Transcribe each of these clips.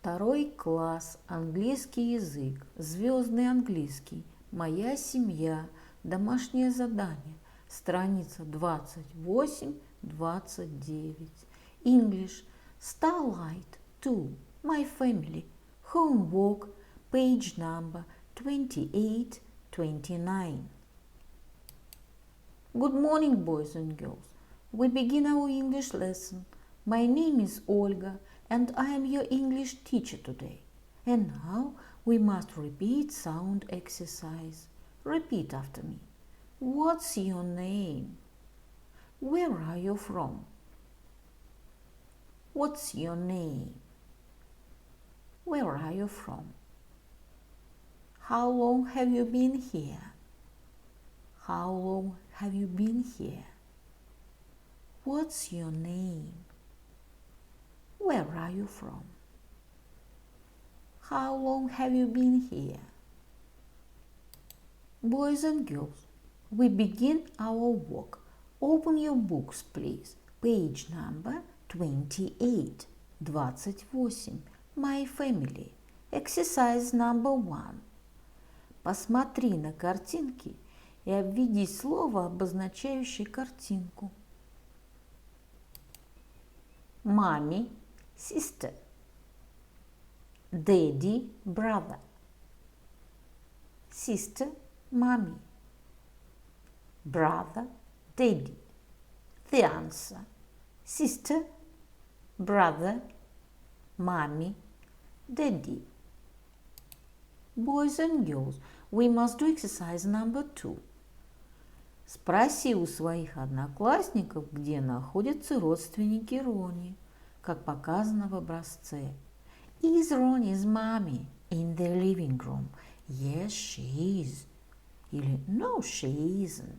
Второй класс, английский язык, Звездный Английский, Моя семья, Домашнее задание, страница 28-29. English, Starlight, 2, My family, homework, page number 28-29. Good morning, boys and girls. We begin our English lesson. My name is Olga and I am your English teacher today. And now we must repeat sound exercise. Repeat after me. What's your name? Where are you from? What's your name? Where are you from? How long have you been here? How long have you been here? What's your name? Where are you from? How long have you been here? Boys and girls, we begin our work. Open your books, please. Page number 28. 28. My family. Exercise number 1. Посмотри на картинки и обведи слово, обозначающее картинку. Mommy, sister. Daddy, brother. Sister, mommy. Brother, daddy. The answer. Sister, brother, mommy, daddy. Boys and girls, we must do exercise number 2. Спроси у своих одноклассников, где находятся родственники Рони, как показано в образце. Is Ronnie's mommy in the living room? Yes, she is. Или no, she isn't.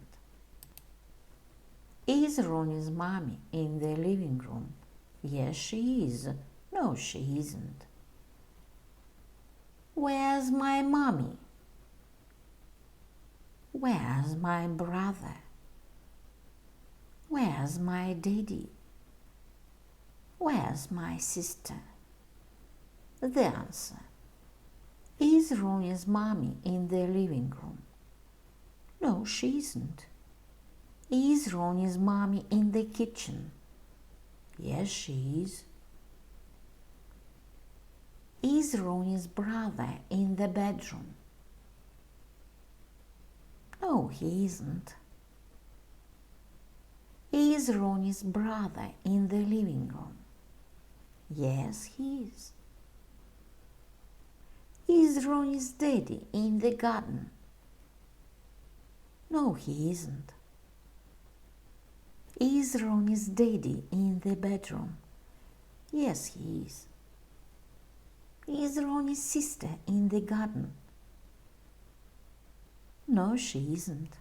Is Ronnie's mommy in the living room? Yes, she is. No, she isn't. Where's my mommy? Where's my brother? Where's my daddy? Where's my sister? The answer. Is Ronnie's mommy in the living room? No, she isn't. Is Ronnie's mommy in the kitchen? Yes, she is. Is Ronnie's brother in the bedroom? No, he isn't. Is Ronnie's brother in the living room? Yes, he is. Is Ronnie's daddy in the garden? No, he isn't. Is Ronnie's daddy in the bedroom? Yes, he is. Is Ronnie's sister in the garden? No, she isn't.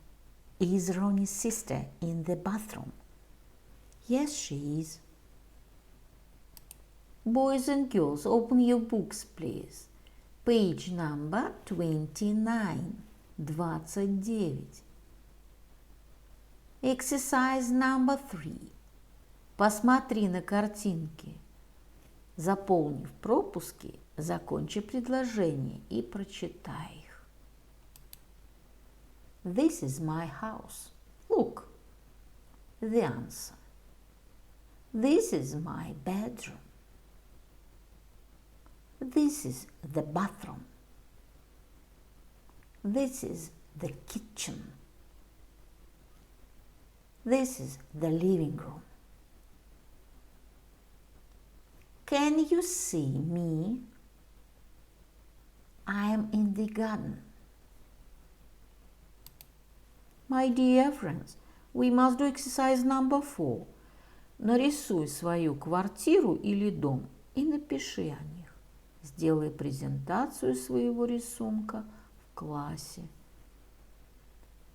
Is Ronnie's sister in the bathroom? Yes, she is. Boys and girls, open your books, please. Page number 29. 29. Exercise number 3. Посмотри на картинки. Заполнив пропуски, закончи предложение и прочитай их. This is my house. Look. The answer. This is my bedroom. This is the bathroom. This is the kitchen. This is the living room. Can you see me? I am in the garden. My dear friends, we must do exercise number 4. Нарисуй свою квартиру или дом и напиши о них. Сделай презентацию своего рисунка в классе.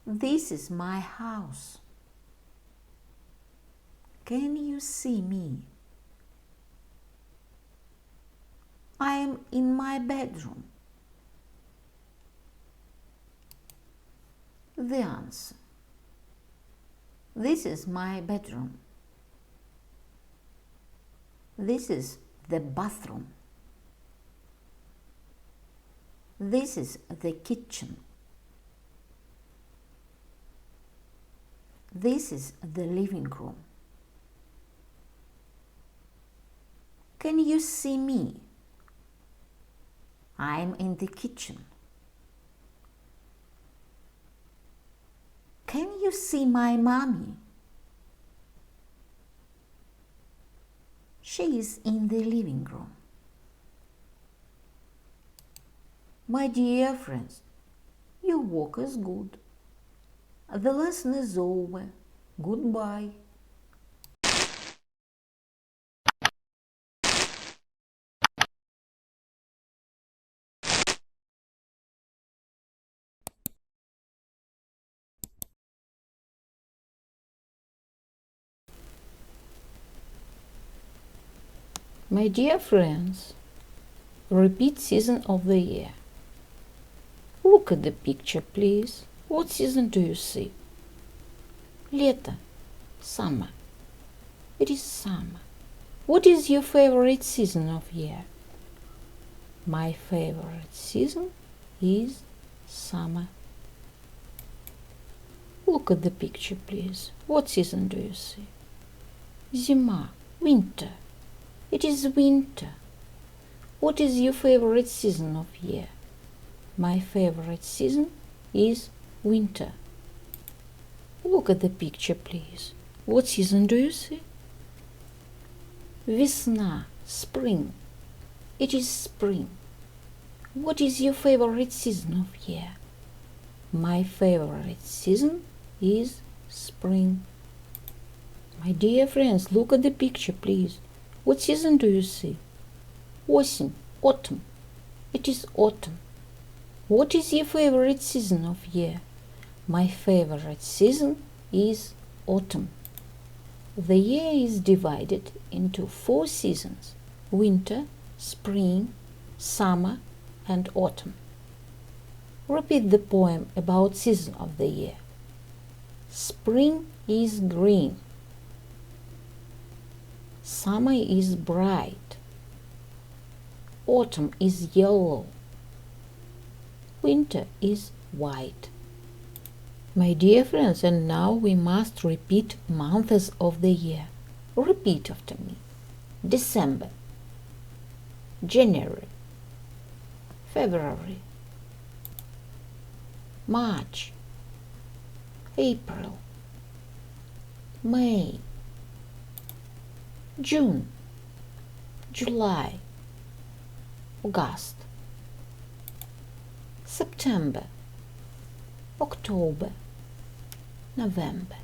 This is my house. Can you see me? I am in my bedroom. The answer. This is my bedroom. This is the bathroom. This is the kitchen. This is the living room. Can you see me? I'm in the kitchen. Can you see my mommy? She is in the living room. My dear friends, your work is good. The lesson is over. Goodbye. My dear friends, repeat season of the year. Look at the picture, please. What season do you see? Лето. Summer. It is summer. What is your favorite season of year? My favorite season is summer. Look at the picture, please. What season do you see? Зима. Winter. It is winter. What is your favorite season of year? My favorite season is winter. Look at the picture, please. What season do you see? Весна. Spring. It is spring. What is your favorite season of year? My favorite season is spring. My dear friends, look at the picture, please. What season do you see? Осень. Autumn. It is autumn. What is your favorite season of year? My favorite season is autumn. The year is divided into 4 seasons: winter, spring, summer, and autumn. Repeat the poem about season of the year. Spring is green. Summer is bright. Autumn is yellow. Winter is white. My dear friends, and now we must repeat months of the year. Repeat after me. December, January, February, March, April, May, June, July, August, September, October, November.